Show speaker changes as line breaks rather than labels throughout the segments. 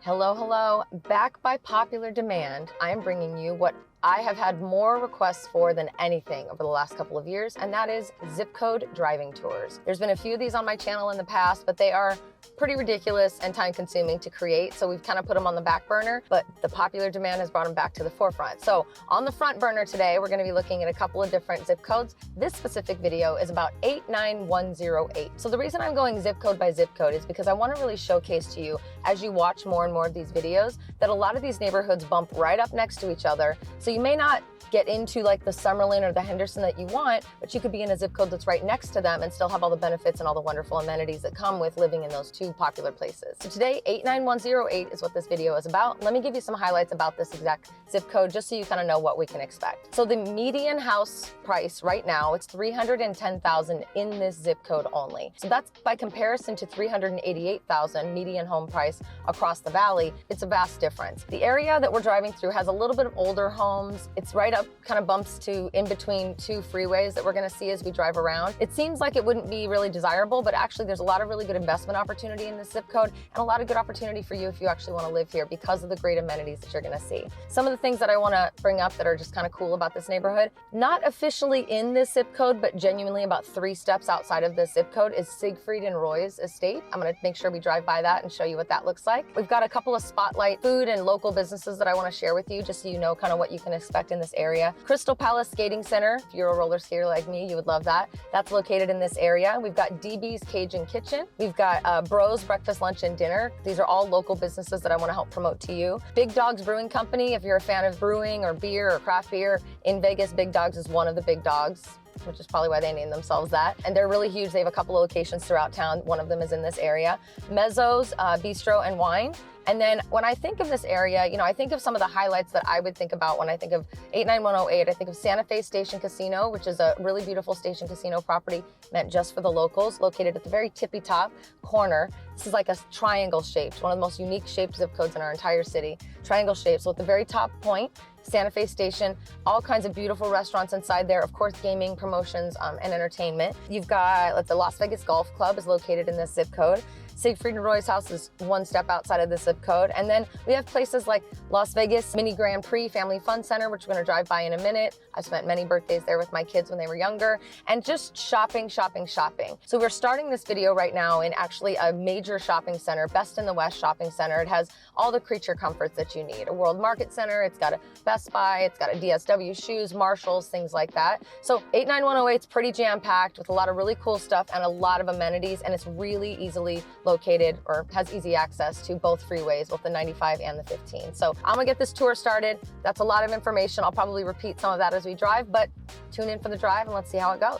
Hello, hello. Back by popular demand, I am bringing you what I have had more requests for than anything over the last couple of years, and that is zip code driving tours. There's been a few of these on my channel in the past, but they are pretty ridiculous and time consuming to create. So we've kind of put them on the back burner, but the popular demand has brought them back to the forefront. So on the front burner today, we're going to be looking at a couple of different zip codes. This specific video is about 89108. So the reason I'm going zip code by zip code is because I want to really showcase to you, as you watch more and more of these videos, that a lot of these neighborhoods bump right up next to each other. So you may not get into like the Summerlin or the Henderson that you want, but you could be in a zip code that's right next to them and still have all the benefits and all the wonderful amenities that come with living in those two popular places. So today, 89108 is what this video is about. Let me give you some highlights about this exact zip code just so you kind of know what we can expect. So the median house price right now, it's $310,000 in this zip code only. So that's by comparison to $388,000 median home price across the valley. It's a vast difference. The area that we're driving through has a little bit of older homes. It's right up, kind of bumps to in between two freeways that we're going to see as we drive around. It seems like it wouldn't be really desirable, but actually there's a lot of really good investment opportunity in this zip code and a lot of good opportunity for you if you actually want to live here because of the great amenities that you're going to see. Some of the things that I want to bring up that are just kind of cool about this neighborhood, not officially in this zip code, but genuinely about 3 steps outside of this zip code, is Siegfried and Roy's estate. I'm going to make sure we drive by that and show you what that looks like. We've got a couple of spotlight food and local businesses that I want to share with you just so you know kind of what you can expect in this area. Crystal Palace Skating Center, if you're a roller skater like me, you would love that. That's located in this area. We've got DB's Cajun Kitchen. We've got Bros Breakfast, Lunch, and Dinner. These are all local businesses that I want to help promote to you. Big Dogs Brewing Company, if you're a fan of brewing or beer or craft beer, in Vegas, Big Dogs is one of the big dogs, which is probably why they named themselves that. And they're really huge. They have a couple of locations throughout town. One of them is in this area. Mezzo's Bistro and Wine. And then when I think of this area, you know, I think of some of the highlights that I would think about when I think of 89108. I think of Santa Fe Station Casino, which is a really beautiful station casino property meant just for the locals, located at the very tippy top corner. This is like a triangle shaped, one of the most unique shaped zip codes in our entire city. Triangle shaped, so at the very top point, Santa Fe Station, all kinds of beautiful restaurants inside there, of course, gaming, promotions, and entertainment. You've got, the Las Vegas Golf Club is located in this zip code. Siegfried and Roy's house is 1 step outside of the zip code. And then we have places like Las Vegas Mini Grand Prix Family Fun Center, which we're gonna drive by in a minute. I've spent many birthdays there with my kids when they were younger, and just shopping, shopping, shopping. So we're starting this video right now in actually a major shopping center, Best in the West shopping center. It has all the creature comforts that you need. A World Market Center, it's got a Best Buy, it's got a DSW, Shoes, Marshalls, things like that. So 89108 is pretty jam-packed with a lot of really cool stuff and a lot of amenities, and it's really easily located or has easy access to both freeways, both the 95 and the 15. So I'm gonna get this tour started. That's a lot of information. I'll probably repeat some of that as we drive, but tune in for the drive and let's see how it goes.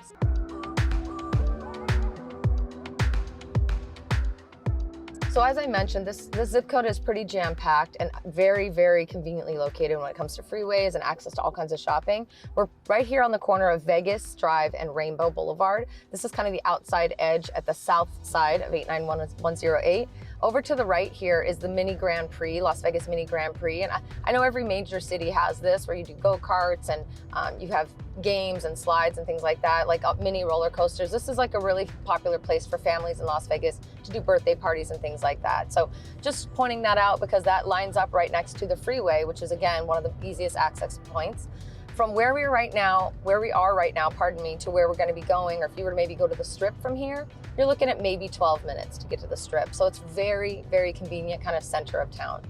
So as I mentioned, this zip code is pretty jam-packed and very, very conveniently located when it comes to freeways and access to all kinds of shopping. We're right here on the corner of Vegas Drive and Rainbow Boulevard. This is kind of the outside edge at the south side of 89108. Over to the right here is the Mini Grand Prix, Las Vegas Mini Grand Prix. And I know every major city has this, where you do go-karts and you have games and slides and things like that, like mini roller coasters. This is like a really popular place for families in Las Vegas to do birthday parties and things like that. So just pointing that out because that lines up right next to the freeway, which is again, one of the easiest access points. From where we are right now, pardon me, to where we're going to be going, or if you were to maybe go to the Strip from here, you're looking at maybe 12 minutes to get to the Strip. So it's very, very convenient, kind of center of town.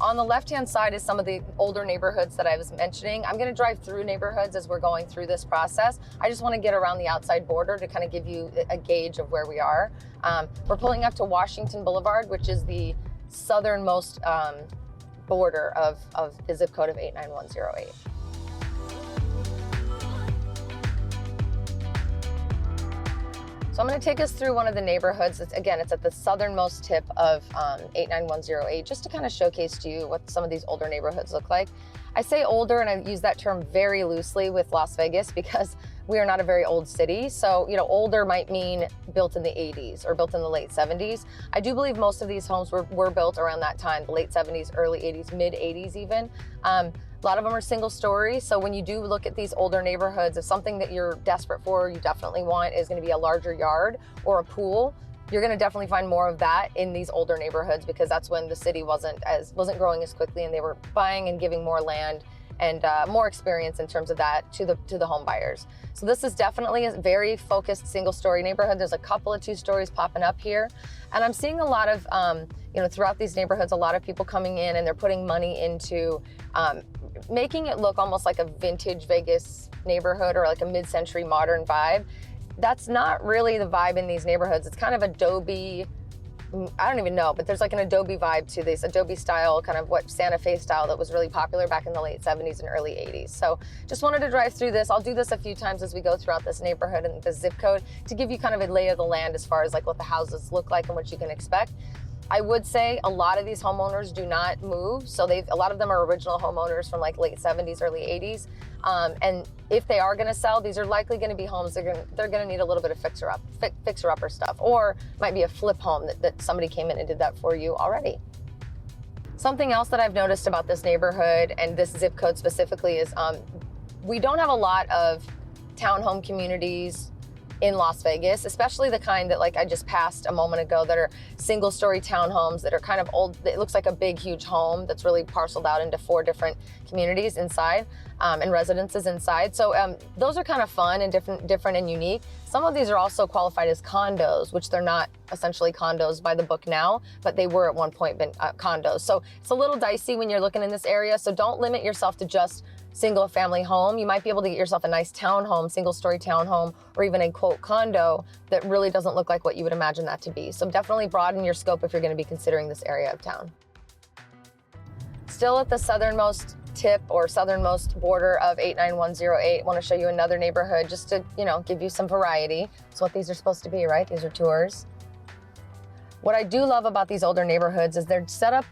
On the left-hand side is some of the older neighborhoods that I was mentioning. I'm going to drive through neighborhoods as we're going through this process. I just want to get around the outside border to kind of give you a gauge of where we are. We're pulling up to Washington Boulevard, which is the southernmost border of the zip code of 89108. So I'm going to take us through one of the neighborhoods. It's at the southernmost tip of 89108, just to kind of showcase to you what some of these older neighborhoods look like. I say older, and I use that term very loosely with Las Vegas because we are not a very old city. So, you know, older might mean built in the 80s or built in the late 70s. I do believe most of these homes were built around that time, the late 70s, early 80s, mid 80s even. A lot of them are single story. So when you do look at these older neighborhoods, if something that you're desperate for, you definitely want is going to be a larger yard or a pool, You're going to definitely find more of that in these older neighborhoods because that's when the city wasn't growing as quickly, and they were buying and giving more land and more experience in terms of that to the home buyers. So this is definitely a very focused single-story neighborhood. There's a couple of 2-stories popping up here, and I'm seeing a lot of throughout these neighborhoods, a lot of people coming in and they're putting money into making it look almost like a vintage Vegas neighborhood or like a mid-century modern vibe. That's not really the vibe in these neighborhoods. It's kind of Adobe, I don't even know, but there's like an Adobe vibe to this, Adobe style, kind of what Santa Fe style that was really popular back in the late 70s and early 80s. So just wanted to drive through this. I'll do this a few times as we go throughout this neighborhood and the zip code to give you kind of a lay of the land as far as like what the houses look like and what you can expect. I would say a lot of these homeowners do not move. So a lot of them are original homeowners from like late 70s, early 80s. And if they are gonna sell, these are likely gonna be homes they're gonna need a little bit of fixer-upper stuff, or might be a flip home that somebody came in and did that for you already. Something else that I've noticed about this neighborhood and this zip code specifically is we don't have a lot of townhome communities in Las Vegas, especially the kind that like I just passed a moment ago that are single-story townhomes that are kind of old. It looks like a big, huge home that's really parceled out into 4 different communities inside and residences inside. So those are kind of fun and different and unique. Some of these are also qualified as condos, which they're not essentially condos by the book now, but they were at one point been condos. So it's a little dicey when you're looking in this area. So don't limit yourself to just single family home. You might be able to get yourself a nice townhome, single story townhome, or even a quote condo that really doesn't look like what you would imagine that to be. So definitely broaden your scope if you're going to be considering this area of town. Still at the southernmost tip or southernmost border of 89108, I want to show you another neighborhood just to, give you some variety. That's what these are supposed to be, right? These are tours. What I do love about these older neighborhoods is they're set up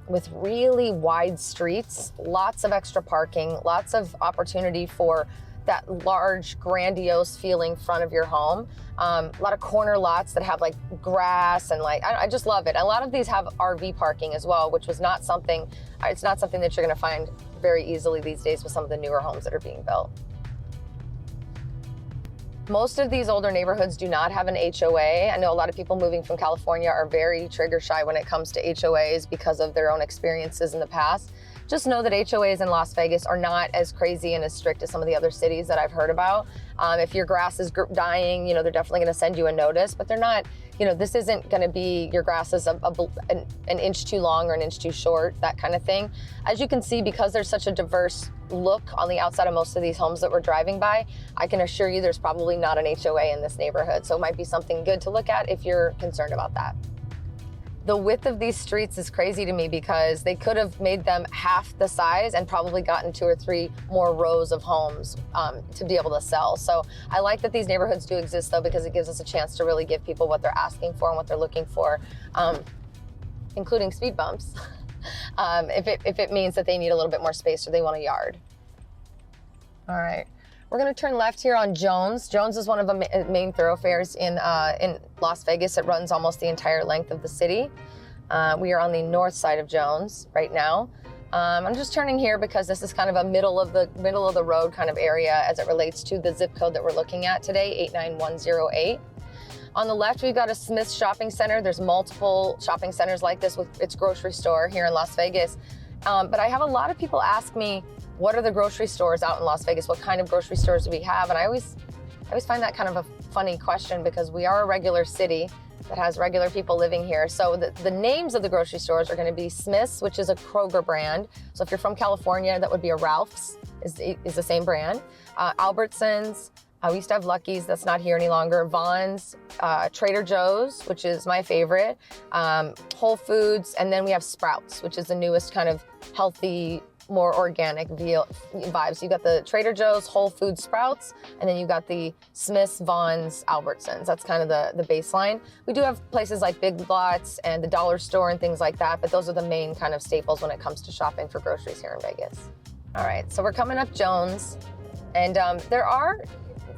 with really wide streets, lots of extra parking, lots of opportunity for that large, grandiose feeling front of your home. A lot of corner lots that have like grass and I just love it. A lot of these have RV parking as well, which was not something, it's not something that you're gonna find very easily these days with some of the newer homes that are being built. Most of these older neighborhoods do not have an HOA. I know a lot of people moving from California are very trigger shy when it comes to HOAs because of their own experiences in the past. Just know that HOAs in Las Vegas are not as crazy and as strict as some of the other cities that I've heard about. If your grass is dying, they're definitely gonna send you a notice, but they're not, this isn't gonna be your grass is an inch too long or an inch too short, that kind of thing. As you can see, because there's such a diverse look on the outside of most of these homes that we're driving by, I can assure you there's probably not an HOA in this neighborhood. So it might be something good to look at if you're concerned about that. The width of these streets is crazy to me because they could have made them half the size and probably gotten 2 or 3 more rows of homes to be able to sell. So I like that these neighborhoods do exist though, because it gives us a chance to really give people what they're asking for and what they're looking for, including speed bumps, if it means that they need a little bit more space or they want a yard. All right. We're gonna turn left here on Jones. Jones is one of the main thoroughfares in Las Vegas. It runs almost the entire length of the city. We are on the north side of Jones right now. I'm just turning here because this is kind of a middle of the road kind of area as it relates to the zip code that we're looking at today, 89108. On the left, we've got a Smith's shopping center. There's multiple shopping centers like this with its grocery store here in Las Vegas. But I have a lot of people ask me, what are the grocery stores out in Las Vegas? What kind of grocery stores do we have? And I always find that kind of a funny question because we are a regular city that has regular people living here. So the names of the grocery stores are gonna be Smith's, which is a Kroger brand. So if you're from California, that would be a Ralph's, is the same brand. Albertsons, we used to have Lucky's, that's not here any longer. Vons, Trader Joe's, which is my favorite, Whole Foods, and then we have Sprouts, which is the newest kind of healthy, more organic vibes. You got the Trader Joe's, Whole Foods, Sprouts, and then you got the Smith's, Vons, Albertsons. That's kind of the baseline. We do have places like Big Lots and the Dollar Store and things like that, but those are the main kind of staples when it comes to shopping for groceries here in Vegas. All right, so we're coming up Jones, and there are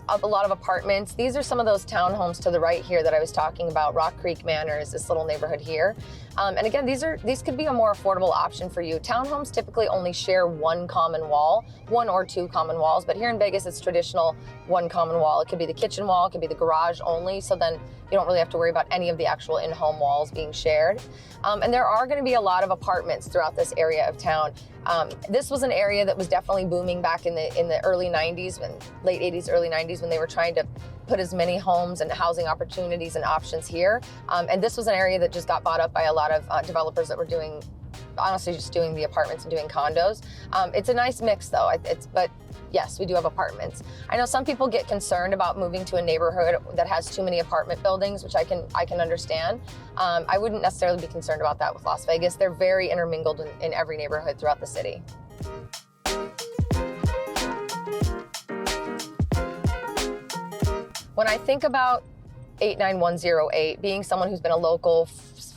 a lot of apartments. These are some of those townhomes to the right here that I was talking about. Rock Creek Manor is this little neighborhood here. And again, these could be a more affordable option for you. Townhomes typically only share one common wall, one or two common walls, but here in Vegas, it's traditional one common wall. It could be the kitchen wall, it could be the garage only, so then you don't really have to worry about any of the actual in-home walls being shared. And there are going to be a lot of apartments throughout this area of town. This was an area that was definitely booming back in the early 90s, late 80s, early 90s, when they were trying to put as many homes and housing opportunities and options here. And this was an area that just got bought up by a lot of developers that were honestly just doing the apartments and doing condos. It's a nice mix though, but yes, we do have apartments. I know some people get concerned about moving to a neighborhood that has too many apartment buildings, which I can understand. I wouldn't necessarily be concerned about that with Las Vegas. They're very intermingled in every neighborhood throughout the city. When I think about 89108, being someone who's been a local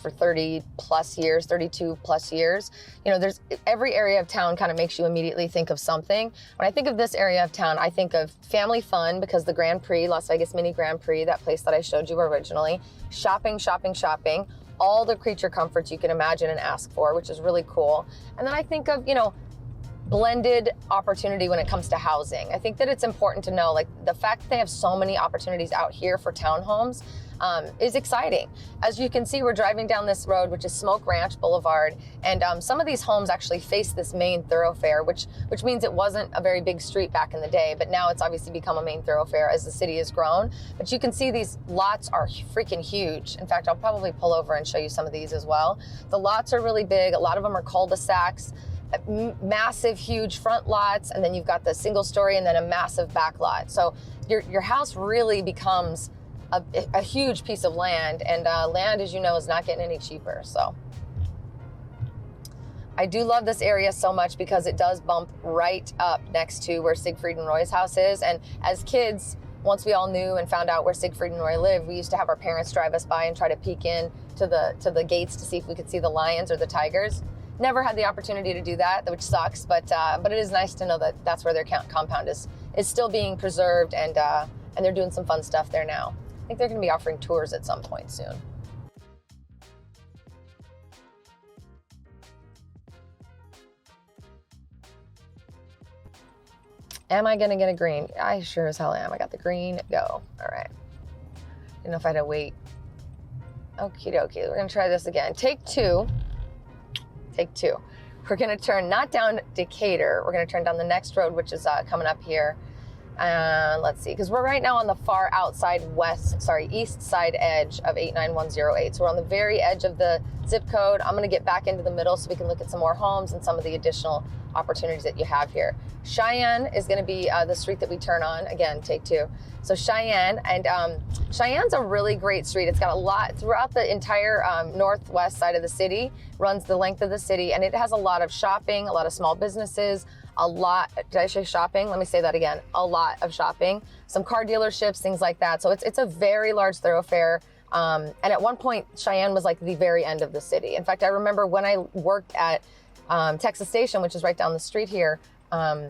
for 30 plus years, 32 plus years, there's every area of town kind of makes you immediately think of something. When I think of this area of town, I think of family fun, because the Grand Prix, Las Vegas Mini Grand Prix, that place that I showed you originally, shopping, all the creature comforts you can imagine and ask for, which is really cool. And then I think of, blended opportunity when it comes to housing. I think that it's important to know, like, the fact that they have so many opportunities out here for townhomes is exciting. As you can see, we're driving down this road, which is Smoke Ranch Boulevard, and some of these homes actually face this main thoroughfare, which means it wasn't a very big street back in the day, but now it's obviously become a main thoroughfare as the city has grown. But you can see these lots are freaking huge. In fact, I'll probably pull over and show you some of these as well. The lots are really big. A lot of them are cul-de-sacs. Massive, huge front lots, and then you've got the single story and then a massive back lot. So your house really becomes a huge piece of land, and land, as you know, is not getting any cheaper. So I do love this area so much because it does bump right up next to where Siegfried and Roy's house is. And as kids, once we all knew and found out where Siegfried and Roy lived, we used to have our parents drive us by and try to peek in to the gates to see if we could see the lions or the tigers. Never had the opportunity to do that, which sucks, but it is nice to know that that's where their compound is still being preserved, and they're doing some fun stuff there now. I think they're going to be offering tours at some point soon. Am I going to get a green? I sure as hell am. I got the green. Go. All right. Didn't know if I had to wait. Okie dokie. We're going to try this again. Take two. We're going to turn not down Decatur. We're going to turn down the next road, which is coming up here. Let's see, because we're right now on the far east side edge of 89108. So we're on the very edge of the zip code. I'm going to get back into the middle so we can look at some more homes and some of the additional opportunities that you have here. Cheyenne is going to be the street that we turn on. Again, take two. So Cheyenne, and Cheyenne's a really great street. It's got a lot throughout the entire northwest side of the city, runs the length of the city, and it has a lot of shopping, a lot of small businesses, did I say shopping? Let me say that again. A lot of shopping, some car dealerships, things like that. So it's a very large thoroughfare. And at one point, Cheyenne was like the very end of the city. In fact, I remember when I worked at Texas Station, which is right down the street here, I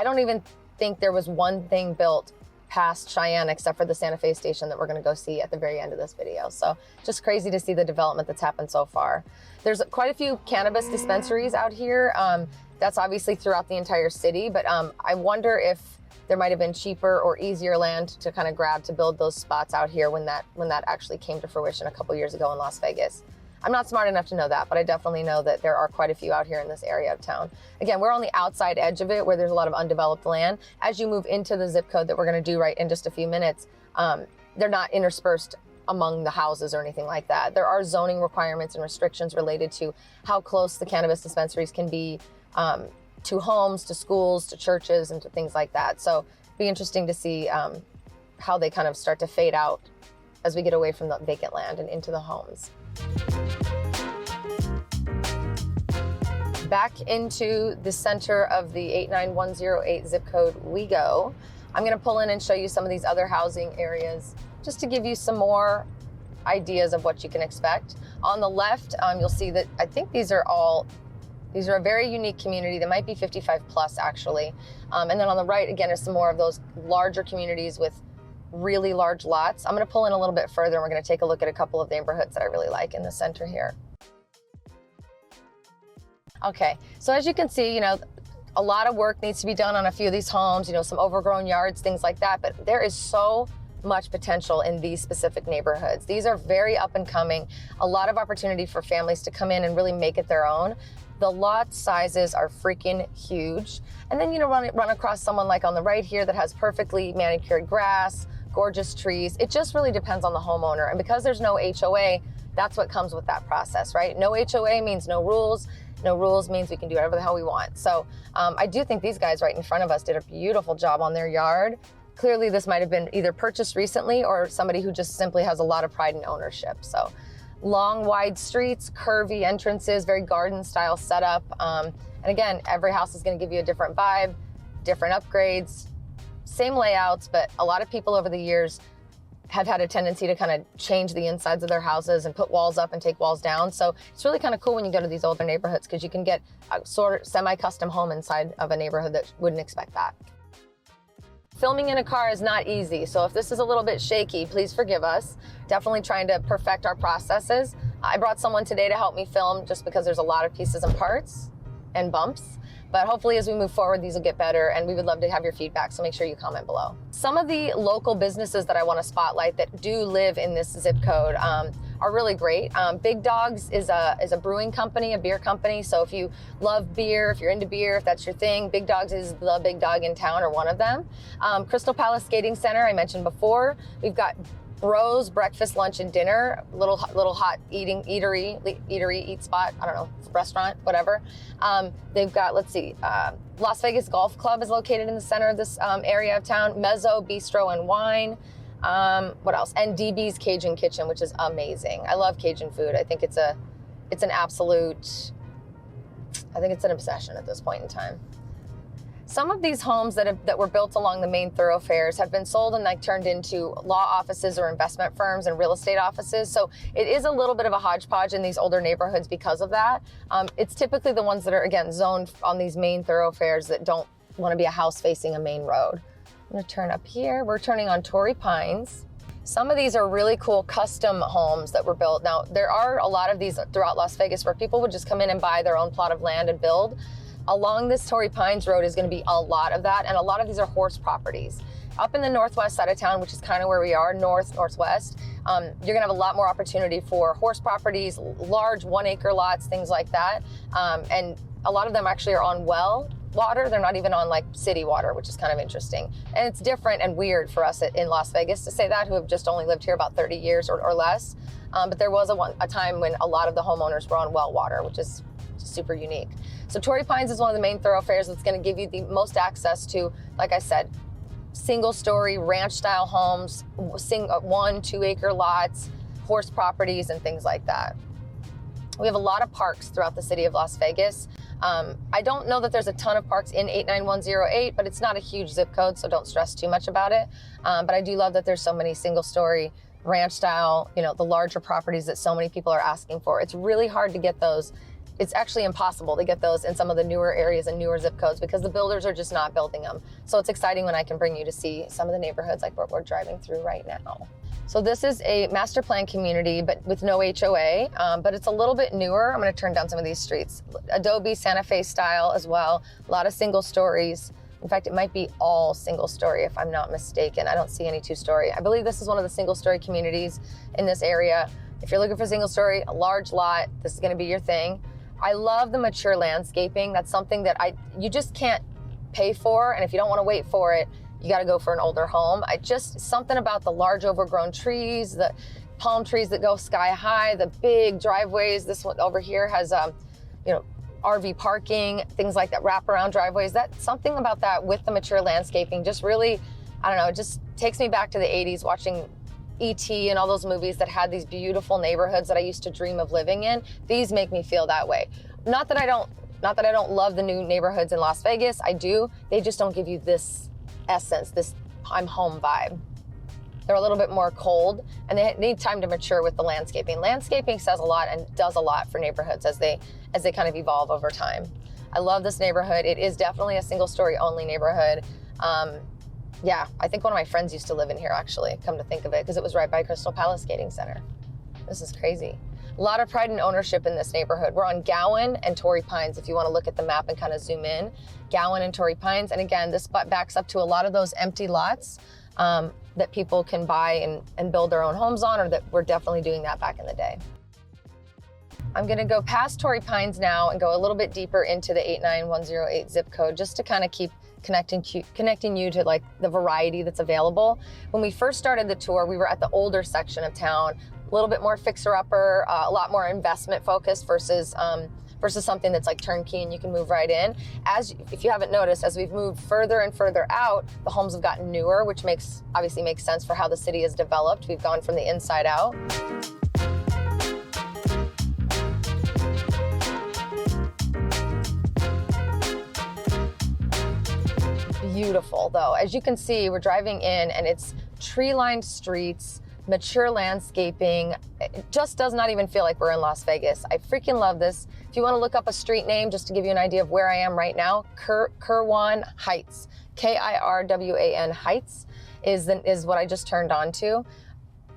don't even think there was one thing built past Cheyenne except for the Santa Fe station that we're going to go see at the very end of this video. So just crazy to see the development that's happened so far. There's quite a few cannabis dispensaries out here. That's obviously throughout the entire city, but I wonder if there might have been cheaper or easier land to kind of grab to build those spots out here when that actually came to fruition a couple years ago in Las Vegas. I'm not smart enough to know that, but I definitely know that there are quite a few out here in this area of town. Again, we're on the outside edge of it where there's a lot of undeveloped land. As you move into the zip code that we're going to do right in just a few minutes, they're not interspersed among the houses or anything like that. There are zoning requirements and restrictions related to how close the cannabis dispensaries can be to homes, to schools, to churches, and to things like that. So it'd be interesting to see how they kind of start to fade out as we get away from the vacant land and into the homes. Back into the center of the 89108 zip code we go. I'm going to pull in and show you some of these other housing areas just to give you some more ideas of what you can expect. On the left, you'll see that I think these are a very unique community. They might be 55 plus actually. And then on the right, again, is some more of those larger communities with really large lots. I'm gonna pull in a little bit further and we're gonna take a look at a couple of neighborhoods that I really like in the center here. Okay, so as you can see, you know, a lot of work needs to be done on a few of these homes, you know, some overgrown yards, things like that, but there is so much potential in these specific neighborhoods. These are very up and coming, a lot of opportunity for families to come in and really make it their own. The lot sizes are freaking huge. And then, you know, run across someone like on the right here that has perfectly manicured grass, gorgeous trees. It just really depends on the homeowner. And because there's no HOA, that's what comes with that process, right? No HOA means no rules. No rules means we can do whatever the hell we want. So I do think these guys right in front of us did a beautiful job on their yard. Clearly this might have been either purchased recently or somebody who just simply has a lot of pride in ownership. So long, wide streets, curvy entrances, very garden style setup. And again, every house is gonna give you a different vibe, different upgrades, same layouts, but a lot of people over the years have had a tendency to kind of change the insides of their houses and put walls up and take walls down. So it's really kind of cool when you go to these older neighborhoods because you can get a sort of semi-custom home inside of a neighborhood that wouldn't expect that. Filming in a car is not easy, so if this is a little bit shaky, please forgive us. Definitely trying to perfect our processes. I brought someone today to help me film just because there's a lot of pieces and parts and bumps. But hopefully as we move forward, these will get better, and we would love to have your feedback, so make sure you comment below. Some of the local businesses that I want to spotlight that do live in this zip code are really great. Big Dogs is a brewing company, a beer company, so if you love beer, if you're into beer, if that's your thing, Big Dogs is the big dog in town, or one of them. Crystal Palace Skating Center, I mentioned before. We've got Bros breakfast, lunch, and dinner, little hot eat spot, I don't know, restaurant, whatever. They've got, let's see, Las Vegas Golf Club is located in the center of this area of town. Mezzo Bistro and Wine. What else? And DB's Cajun Kitchen, which is amazing. I love Cajun food. I think it's an absolute, I think it's an obsession at this point in time. Some of these homes that were built along the main thoroughfares have been sold and like turned into law offices or investment firms and real estate offices. So it is a little bit of a hodgepodge in these older neighborhoods because of that. It's typically the ones that are, again, zoned on these main thoroughfares that don't want to be a house facing a main road. I'm going to turn up here. We're turning on Torrey Pines. Some of these are really cool custom homes that were built. Now, there are a lot of these throughout Las Vegas where people would just come in and buy their own plot of land and build. Along this Torrey Pines Road is going to be a lot of that, and a lot of these are horse properties. Up in the northwest side of town, which is kind of where we are, northwest, you're going to have a lot more opportunity for horse properties, large 1 acre lots, things like that. And a lot of them actually are on well water. They're not even on like city water, which is kind of interesting. And it's different and weird for us in Las Vegas to say that, who have just only lived here about 30 years or less. But there was a time when a lot of the homeowners were on well water, which is super unique. So Torrey Pines is one of the main thoroughfares that's going to give you the most access to, like I said, single story ranch style homes, 1, 2 acre lots, horse properties, and things like that. We have a lot of parks throughout the city of Las Vegas. I don't know that there's a ton of parks in 89108, but it's not a huge zip code, so don't stress too much about it. But I do love that there's so many single story ranch style, you know, the larger properties that so many people are asking for. It's really hard to get those. It's actually impossible to get those in some of the newer areas and newer zip codes because the builders are just not building them. So it's exciting when I can bring you to see some of the neighborhoods like what we're driving through right now. So this is a master plan community, but with no HOA, but it's a little bit newer. I'm gonna turn down some of these streets. Adobe Santa Fe style as well. A lot of single stories. In fact, it might be all single story if I'm not mistaken. I don't see any 2-story. I believe this is one of the single story communities in this area. If you're looking for single story, a large lot, this is gonna be your thing. I love the mature landscaping. That's something that you just can't pay for. And if you don't want to wait for it, you got to go for an older home. Something about the large overgrown trees, the palm trees that go sky high, the big driveways. This one over here has, RV parking, things like that, wraparound driveways. That's something about that with the mature landscaping. Just really, I don't know, it just takes me back to the 80s watching E.T. and all those movies that had these beautiful neighborhoods that I used to dream of living in. These make me feel that way. Not that I don't love the new neighborhoods in Las Vegas. I do. They just don't give you this essence, this I'm home vibe. They're a little bit more cold and they need time to mature with the landscaping. Landscaping says a lot and does a lot for neighborhoods as they kind of evolve over time. I love this neighborhood. It is definitely a single story only neighborhood. Yeah, I think one of my friends used to live in here actually, come to think of it, because it was right by Crystal Palace Skating Center. This is crazy. A lot of pride and ownership in this neighborhood. We're on Gowan and Torrey Pines, if you want to look at the map and kind of zoom in. Gowan and Torrey Pines. And again, this backs up to a lot of those empty lots that people can buy and build their own homes on, or that we're definitely doing that back in the day. I'm gonna go past Torrey Pines now and go a little bit deeper into the 89108 zip code, just to kind of keep connecting you to like the variety that's available. When we first started the tour, we were at the older section of town, a little bit more fixer-upper, a lot more investment focused versus something that's like turnkey and you can move right in. If you haven't noticed, as we've moved further and further out, the homes have gotten newer, which obviously makes sense for how the city has developed. We've gone from the inside out. Beautiful though. As you can see, we're driving in and it's tree-lined streets, mature landscaping. It just does not even feel like we're in Las Vegas. I freaking love this. If you want to look up a street name, just to give you an idea of where I am right now, Kirwan Heights, Kirwan Heights is what I just turned on to.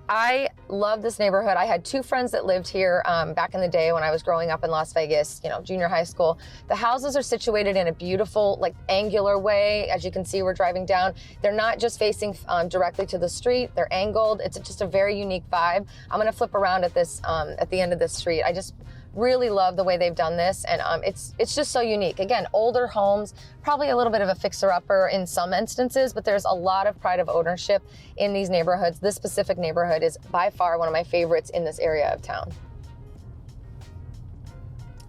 I love this neighborhood. I had two friends that lived here back in the day when I was growing up in Las Vegas, junior high school. The houses are situated in a beautiful, like angular way. As you can see, we're driving down. They're not just facing directly to the street. They're angled. It's just a very unique vibe. I'm gonna flip around at this at the end of this street. I just really love the way they've done this, and it's just so unique. Again, older homes, probably a little bit of a fixer-upper in some instances, but there's a lot of pride of ownership in these neighborhoods. This specific neighborhood is by far one of my favorites in this area of town.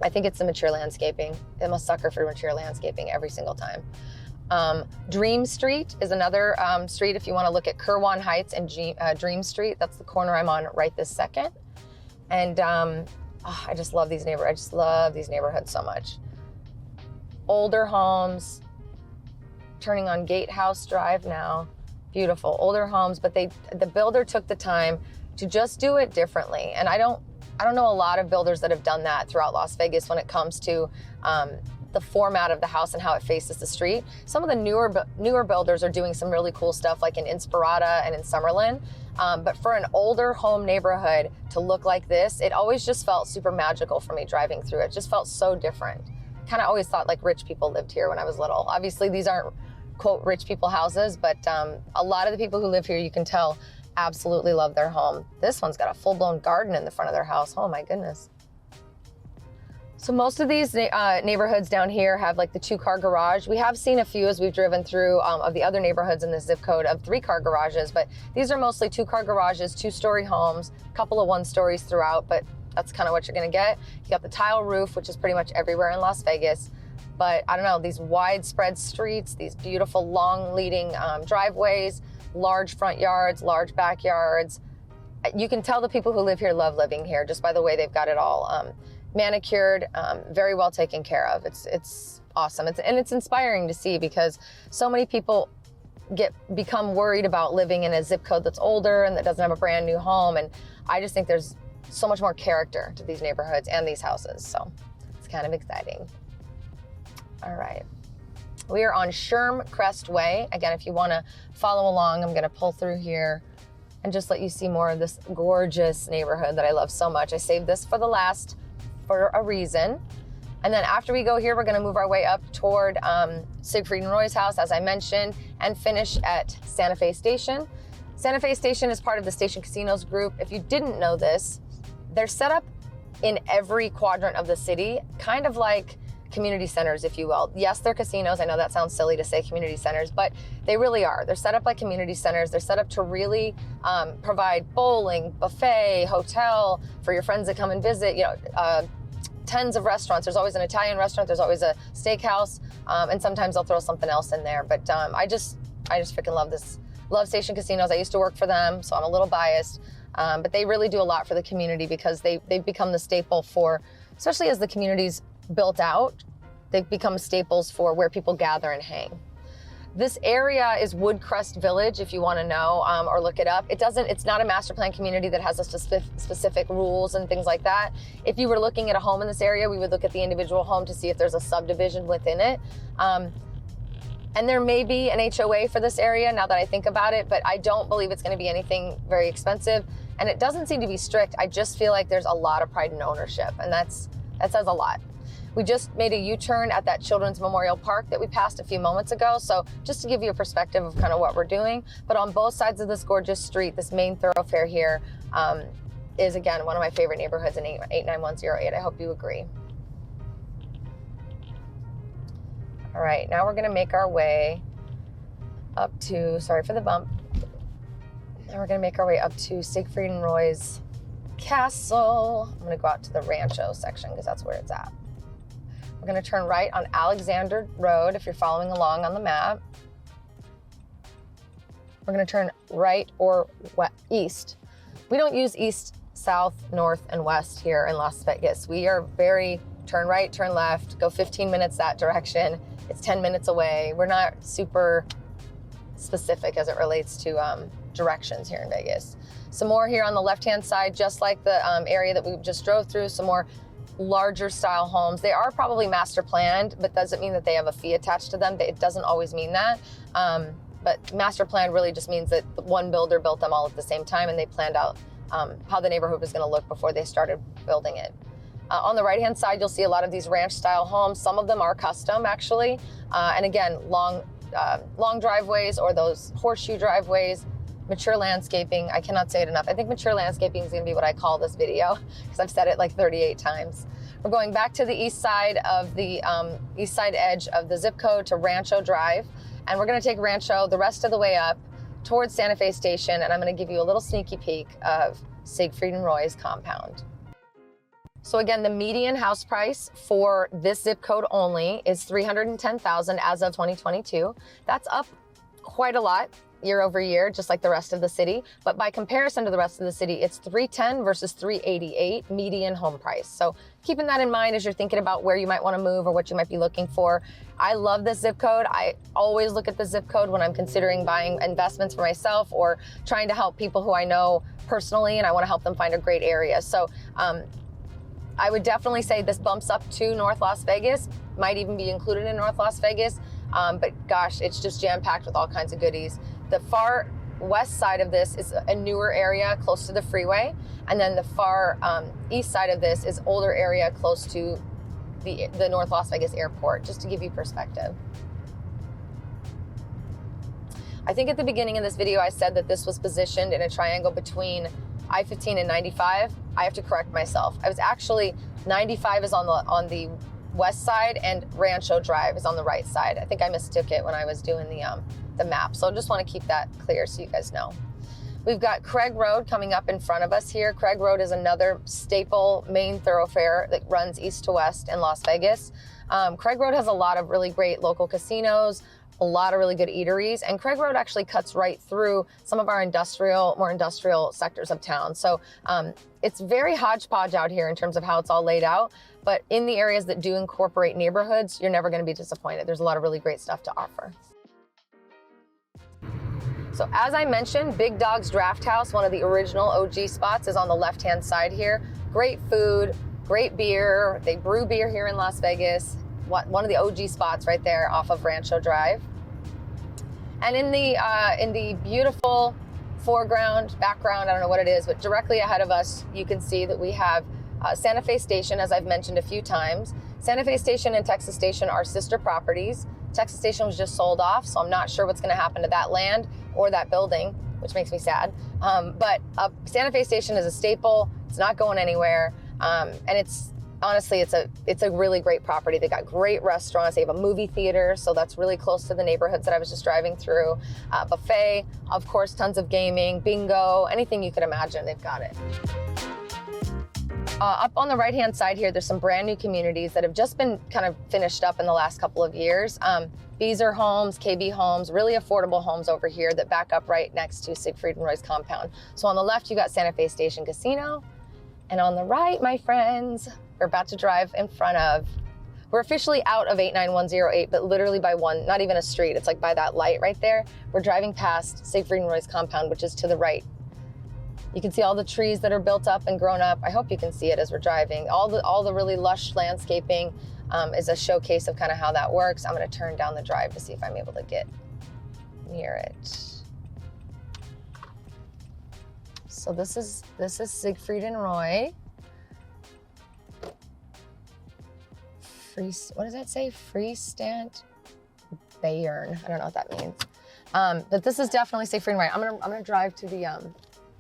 I think it's the mature landscaping. I'm a sucker for mature landscaping every single time. Dream Street is another street if you want to look at Kirwan Heights and Dream Street. That's the corner I'm on right this second. And I just love these neighborhoods. I just love these neighborhoods so much. Older homes, turning on Gatehouse Drive now. Beautiful, older homes, but the builder took the time to just do it differently. And I don't know a lot of builders that have done that throughout Las Vegas when it comes to the format of the house and how it faces the street. Some of the newer builders are doing some really cool stuff, like in Inspirada and in Summerlin. But for an older home neighborhood to look like this, it always just felt super magical for me driving through it. It just felt so different. Kind of always thought like rich people lived here when I was little. Obviously these aren't quote rich people houses, but a lot of the people who live here, you can tell, absolutely love their home. This one's got a full-blown garden in the front of their house. Oh my goodness. So most of these neighborhoods down here have like the 2-car garage. We have seen a few as we've driven through of the other neighborhoods in this zip code of 3-car garages, but these are mostly 2-car garages, 2-story homes, a couple of 1-stories throughout, but that's kind of what you're gonna get. You got the tile roof, which is pretty much everywhere in Las Vegas. But I don't know, these widespread streets, these beautiful long leading driveways, large front yards, large backyards. You can tell the people who live here love living here just by the way they've got it all manicured, very well taken care of. It's awesome. It's inspiring to see, because so many people become worried about living in a zip code that's older and that doesn't have a brand new home. And I just think there's so much more character to these neighborhoods and these houses. So it's kind of exciting. All right. We are on Sherm Crest Way. Again, if you want to follow along, I'm going to pull through here and just let you see more of this gorgeous neighborhood that I love so much. I saved this for the last for a reason. And then after we go here, we're going to move our way up toward Siegfried and Roy's house, as I mentioned, and finish at Santa Fe Station. Santa Fe Station is part of the Station Casinos group. If you didn't know this, they're set up in every quadrant of the city, kind of like community centers, if you will. Yes, they're casinos. I know that sounds silly to say community centers, but they really are. They're set up like community centers. They're set up to really provide bowling, buffet, hotel for your friends that come and visit, tons of restaurants. There's always an Italian restaurant. There's always a steakhouse. And sometimes they'll throw something else in there. But I just freaking love this. Love Station Casinos. I used to work for them, so I'm a little biased. But they really do a lot for the community, because they've become the staple for, especially as the community's built out, they've become staples for where people gather and hang. This area is Woodcrest Village, if you want to know or look it up. It's not a master plan community that has a specific rules and things like that. If you were looking at a home in this area, we would look at the individual home to see if there's a subdivision within it. And there may be an HOA for this area now that I think about it, but I don't believe it's going to be anything very expensive. And it doesn't seem to be strict. I just feel like there's a lot of pride in ownership, and that says a lot. We just made a U-turn at that Children's Memorial Park that we passed a few moments ago. So just to give you a perspective of kind of what we're doing, but on both sides of this gorgeous street, this main thoroughfare here is again, one of my favorite neighborhoods in 89108. I hope you agree. All right, now we're gonna make our way up to, sorry for the bump. Now we're gonna make our way up to Siegfried and Roy's castle. I'm gonna go out to the Rancho section because that's where it's at. We're gonna turn right on Alexander Road if you're following along on the map. We're gonna turn right or east. We don't use east, south, north, and west here in Las Vegas. We are very turn right, turn left, go 15 minutes that direction. It's 10 minutes away. We're not super specific as it relates to directions here in Vegas. Some more here on the left-hand side, just like the area that we just drove through, some more larger style homes. They are probably master planned, but doesn't mean that they have a fee attached to them. It doesn't always mean that. But master plan really just means that one builder built them all at the same time and they planned out how the neighborhood was gonna look before they started building it. On the right-hand side, you'll see a lot of these ranch style homes. Some of them are custom actually. And again, long driveways or those horseshoe driveways, mature landscaping. I cannot say it enough. I think mature landscaping is gonna be what I call this video because I've said it like 38 times. We're going back to the east side of the east side edge of the zip code to Rancho Drive. And we're gonna take Rancho the rest of the way up towards Santa Fe Station. And I'm gonna give you a little sneaky peek of Siegfried and Roy's compound. So again, the median house price for this zip code only is $310,000 as of 2022. That's up quite a lot year over year, just like the rest of the city. But by comparison to the rest of the city, it's $310 versus $388 median home price. So keeping that in mind as you're thinking about where you might want to move or what you might be looking for. I love this zip code. I always look at the zip code when I'm considering buying investments for myself or trying to help people who I know personally, and I want to help them find a great area. So I would definitely say this bumps up to North Las Vegas, might even be included in North Las Vegas. But gosh, it's just jam-packed with all kinds of goodies. The far west side of this is a newer area close to the freeway. And then the far east side of this is older area close to the North Las Vegas airport, just to give you perspective. I think at the beginning of this video, I said that this was positioned in a triangle between I-15 and 95. I have to correct myself. I was actually, 95 is on the west side and Rancho Drive is on the right side. I think I mistook it when I was doing the map. So I just want to keep that clear so you guys know. We've got Craig Road coming up in front of us here. Craig Road is another staple main thoroughfare that runs east to west in Las Vegas. Craig Road has a lot of really great local casinos, a lot of really good eateries, and Craig Road actually cuts right through some of our more industrial sectors of town. So it's very hodgepodge out here in terms of how it's all laid out, but in the areas that do incorporate neighborhoods, you're never gonna be disappointed. There's a lot of really great stuff to offer. So as I mentioned, Big Dog's Draft House, one of the original OG spots, is on the left-hand side here. Great food, great beer. They brew beer here in Las Vegas. One of the OG spots right there off of Rancho Drive. And in the beautiful background, I don't know what it is, but directly ahead of us, you can see that we have Santa Fe Station, as I've mentioned a few times. Santa Fe Station and Texas Station are sister properties. Texas Station was just sold off, so I'm not sure what's gonna happen to that land or that building, which makes me sad. But Santa Fe Station is a staple. It's not going anywhere. And honestly, it's a really great property. They got great restaurants. They have a movie theater, so that's really close to the neighborhoods that I was just driving through. Buffet, of course, tons of gaming, bingo, anything you could imagine, they've got it. Up on the right-hand side here, there's some brand new communities that have just been kind of finished up in the last couple of years. Beezer Homes, KB Homes, really affordable homes over here that back up right next to Siegfried and Roy's compound. So on the left, you got Santa Fe Station Casino. And on the right, my friends, we're about to drive in front of, we're officially out of 89108, but literally by one, not even a street, it's like by that light right there. We're driving past Siegfried and Roy's compound, which is to the right. You can see all the trees that are built up and grown up. I hope you can see it as we're driving. All the really lush landscaping. is a showcase of kind of how that works. I'm gonna turn down the drive to see if I'm able to get near it. So this is Siegfried and Roy. What does that say? Freestand Bayern. I don't know what that means. But this is definitely Siegfried and Roy. I'm gonna drive to the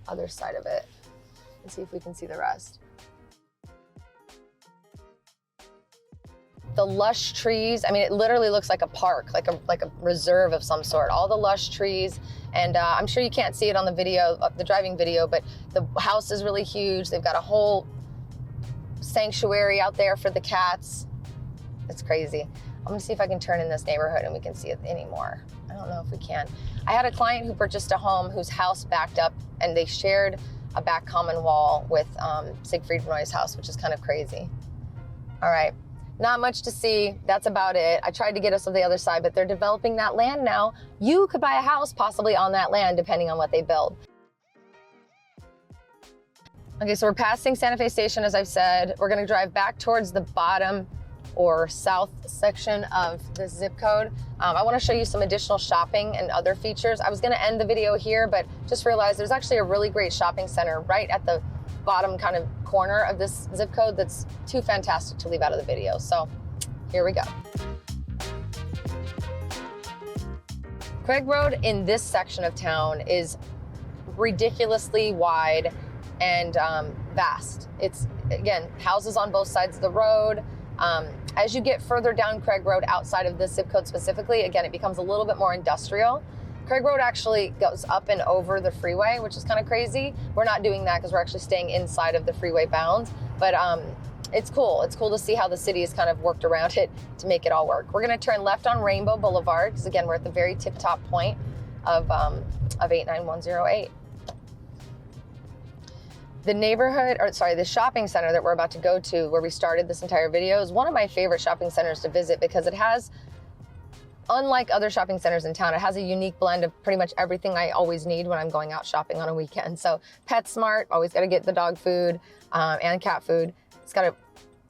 other side of it and see if we can see the rest. The lush trees, I mean, it literally looks like a park, like a reserve of some sort. All the lush trees, and I'm sure you can't see it on the video, the driving video, but the house is really huge. They've got a whole sanctuary out there for the cats. It's crazy. I'm gonna see if I can turn in this neighborhood and we can see it anymore. I don't know if we can. I had a client who purchased a home whose house backed up and they shared a back common wall with Siegfried and Roy's house, which is kind of crazy. All right. Not much to see. That's about it. I tried to get us to the other side, but they're developing that land now. You could buy a house possibly on that land, depending on what they build. Okay, so we're passing Santa Fe Station, as I've said. We're gonna drive back towards the bottom or south section of the zip code. I wanna show you some additional shopping and other features. I was gonna end the video here, but just realized there's actually a really great shopping center right at the bottom kind of corner of this zip code that's too fantastic to leave out of the video. So here we go. Craig Road in this section of town is ridiculously wide and vast. It's, again, houses on both sides of the road. As you get further down Craig Road outside of this zip code specifically, again, it becomes a little bit more industrial. Craig Road actually goes up and over the freeway, which is kind of crazy. We're not doing that because we're actually staying inside of the freeway bounds, but it's cool. It's cool to see how the city has kind of worked around it to make it all work. We're gonna turn left on Rainbow Boulevard, because again, we're at the very tip-top point of 89108. The neighborhood, or sorry, the shopping center that we're about to go to, where we started this entire video, is one of my favorite shopping centers to visit because it has, unlike other shopping centers in town, it has a unique blend of pretty much everything I always need when I'm going out shopping on a weekend. So PetSmart, always got to get the dog food and cat food. It's got a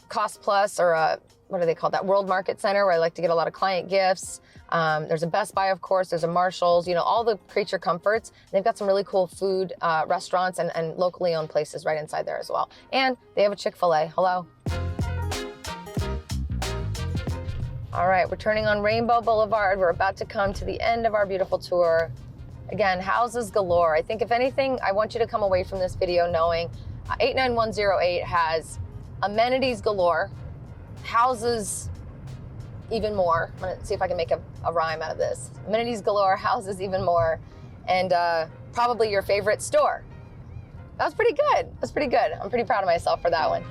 Cost Plus, or a, what do they call that? World Market Center, where I like to get a lot of client gifts. There's a Best Buy, of course. There's a Marshall's, you know, all the creature comforts. They've got some really cool food restaurants and locally owned places right inside there as well. And they have a Chick-fil-A. Hello. All right, we're turning on Rainbow Boulevard. We're about to come to the end of our beautiful tour. Again, houses galore. I think if anything, I want you to come away from this video knowing 89108 has amenities galore, houses even more. I'm gonna see if I can make a rhyme out of this. Amenities galore, houses even more, and probably your favorite store. That was pretty good. That's pretty good. I'm pretty proud of myself for that one.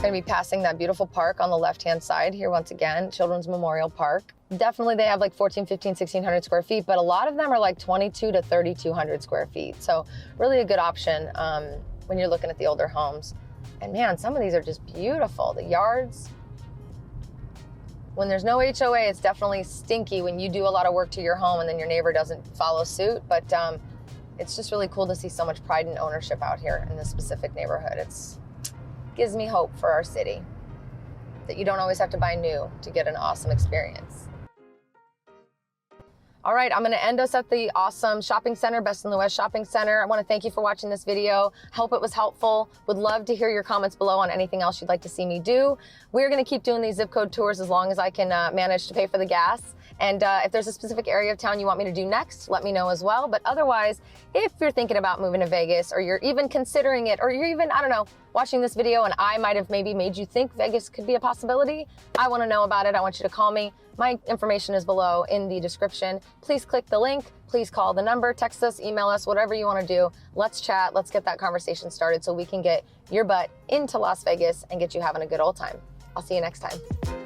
Going to be passing that beautiful park on the left-hand side here once again, Children's Memorial Park. Definitely they have like 15, 1600 square feet, but a lot of them are like 22 to 3200 square feet. So really a good option when you're looking at the older homes. And man, some of these are just beautiful. The yards, when there's no HOA, it's definitely stinky when you do a lot of work to your home and then your neighbor doesn't follow suit. But it's just really cool to see so much pride and ownership out here in this specific neighborhood. It's gives me hope for our city that you don't always have to buy new to get an awesome experience. All right, I'm gonna end us at the awesome shopping center, Best in the West Shopping Center. I wanna thank you for watching this video. Hope it was helpful. Would love to hear your comments below on anything else you'd like to see me do. We're gonna keep doing these zip code tours as long as I can manage to pay for the gas. And if there's a specific area of town you want me to do next, let me know as well. But otherwise, if you're thinking about moving to Vegas, or you're even considering it, or you're even, I don't know, watching this video and I might have maybe made you think Vegas could be a possibility, I wanna know about it. I want you to call me. My information is below in the description. Please click the link, please call the number, text us, email us, whatever you wanna do. Let's chat, let's get that conversation started so we can get your butt into Las Vegas and get you having a good old time. I'll see you next time.